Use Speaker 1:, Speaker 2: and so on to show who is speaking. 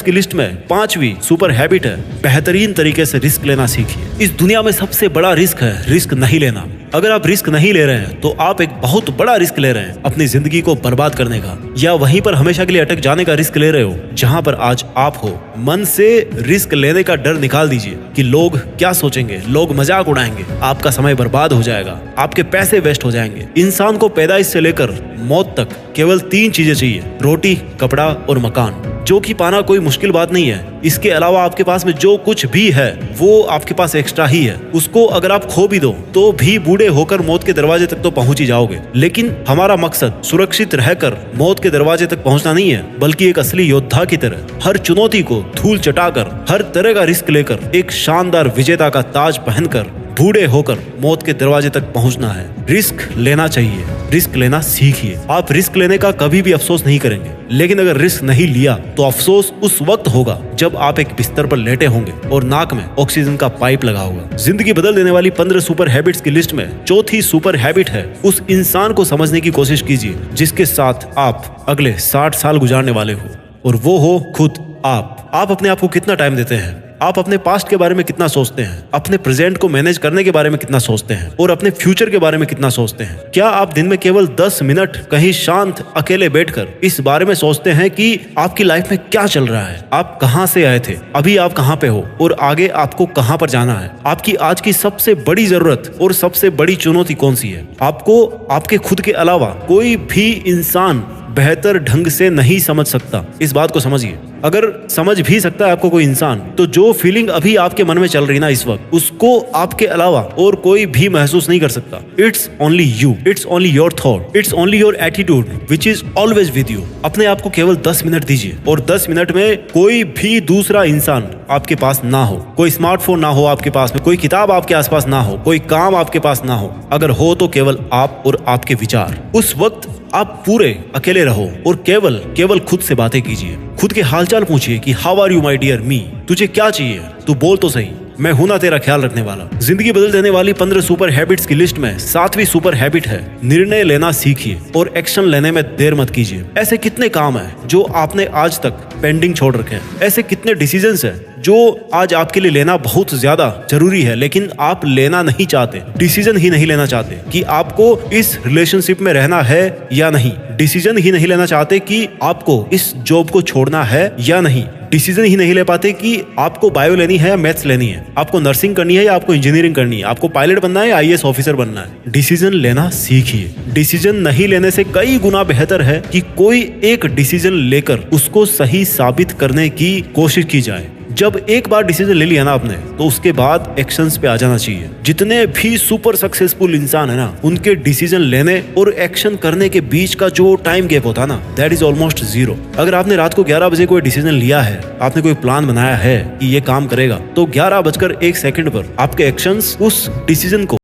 Speaker 1: की लिस्ट में 5वीं सुपर हैबिट है बेहतरीन तरीके से रिस्क लेना सीखिए। इस दुनिया में सबसे बड़ा रिस्क है रिस्क नहीं लेना। अगर आप रिस्क नहीं ले रहे हैं तो आप एक बहुत बड़ा रिस्क ले रहे हैं अपनी जिंदगी को बर्बाद करने का, या वहीं पर हमेशा के लिए अटक जाने का रिस्क ले रहे हो जहां पर आज आप हो। मन से रिस्क लेने का डर निकाल दीजिए कि लोग क्या सोचेंगे, लोग मजाक उड़ाएंगे, आपका समय बर्बाद हो जाएगा, आपके पैसे वेस्ट हो जाएंगे। इंसान को पैदाइश से लेकर मौत तक केवल 3 चीजें चाहिए, रोटी, कपड़ा और मकान, जो कि पाना कोई मुश्किल बात नहीं है। इसके अलावा आपके पास में जो कुछ भी है वो आपके पास एक्स्ट्रा ही है। उसको अगर आप खो भी दो तो भी बूढ़े होकर मौत के दरवाजे तक तो पहुंच ही जाओगे। लेकिन हमारा मकसद सुरक्षित रहकर मौत के दरवाजे तक पहुंचना नहीं है, बल्कि एक असली योद्धा की तरह हर चुनौती को धूल चटाकर, हर तरह का रिस्क लेकर, एक शानदार विजेता का ताज पहनकर बूढ़े होकर मौत के दरवाजे तक पहुंचना है। रिस्क लेना चाहिए, रिस्क लेना सीखिए। आप रिस्क लेने का कभी भी अफसोस नहीं करेंगे, लेकिन अगर रिस्क नहीं लिया तो अफसोस उस वक्त होगा जब आप एक बिस्तर पर लेटे होंगे और नाक में ऑक्सीजन का पाइप लगा होगा। जिंदगी बदल देने वाली 15 सुपर हैबिट्स की लिस्ट में चौथी सुपर हैबिट है उस इंसान को समझने की कोशिश कीजिए जिसके साथ आप अगले 60 साल गुजारने वाले हो, और वो हो खुद आप। आप अपने आप को कितना टाइम देते हैं? आप अपने पास्ट के बारे में कितना सोचते हैं? अपने प्रेजेंट को मैनेज करने के बारे में कितना सोचते हैं? और अपने फ्यूचर के बारे में कितना सोचते हैं? क्या आप दिन में केवल 10 मिनट कहीं शांत अकेले बैठकर इस बारे में सोचते हैं कि आपकी लाइफ में क्या चल रहा है, आप कहां से आए थे, अभी आप कहां पे हो और आगे आपको कहां पर जाना है? आपकी आज की सबसे बड़ी जरूरत और सबसे बड़ी चुनौती कौन सी है? आपको आपके खुद के अलावा कोई भी इंसान बेहतर ढंग से नहीं समझ सकता। इस बात को समझिए। अगर समझ भी सकता है आपको कोई इंसान, तो जो फीलिंग अभी आपके मन में चल रही ना इस वक्त, उसको आपके अलावा और कोई भी महसूस नहीं कर सकता। It's only you, it's only your thought, it's only your attitude which is always with you. अपने आप को केवल 10 मिनट दीजिए, और 10 मिनट में कोई भी दूसरा इंसान आपके पास ना हो, कोई स्मार्टफोन ना हो आपके पास में, कोई किताब आपके आसपास ना हो, कोई काम आपके पास ना हो। अगर हो तो केवल आप और आपके विचार। उस वक्त आप पूरे अकेले रहो और केवल खुद से बातें कीजिए। खुद के हालचाल पूछिए कि how are you my dear me, तुझे क्या चाहिए, तू बोल तो सही, मैं हूं ना तेरा ख्याल रखने वाला। जिंदगी बदल देने वाली 15 सुपर हैबिट्स की लिस्ट में 7वीं सुपर हैबिट है निर्णय लेना सीखिए और एक्शन लेने में देर मत कीजिए। ऐसे कितने काम हैं जो आपने आज तक पेंडिंग छोड़ रखे हैं? ऐसे कितने डिसीजंस हैं जो आज आपके लिए लेना बहुत ज्यादा जरूरी है, लेकिन आप लेना नहीं चाहते, डिसीजन ही नहीं लेना चाहते कि आपको इस रिलेशनशिप में रहना है या नहीं, डिसीजन ही नहीं लेना चाहते कि आपको इस जॉब को छोड़ना है या नहीं, डिसीजन ही नहीं ले पाते कि आपको बायो लेनी है या मैथ्स लेनी है, आपको नर्सिंग करनी है या आपको इंजीनियरिंग करनी है, आपको पायलट बनना है या आईएएस ऑफिसर बनना है। डिसीजन लेना सीखिए। डिसीजन नहीं लेने से कई गुना बेहतर है कि कोई एक डिसीजन लेकर उसको सही साबित करने की कोशिश की जाए। जब एक बार डिसीजन ले लिया ना आपने, तो उसके बाद एक्शंस पे आ जाना चाहिए। जितने भी सुपर सक्सेसफुल इंसान है ना, उनके डिसीजन लेने और एक्शन करने के बीच का जो टाइम गैप होता है ना, दैट इज ऑलमोस्ट 0। अगर आपने रात को 11 बजे कोई डिसीजन लिया है, आपने कोई प्लान बनाया है कि ये काम करेगा, तो 11:01 पर आपके एक्शंस उस डिसीजन को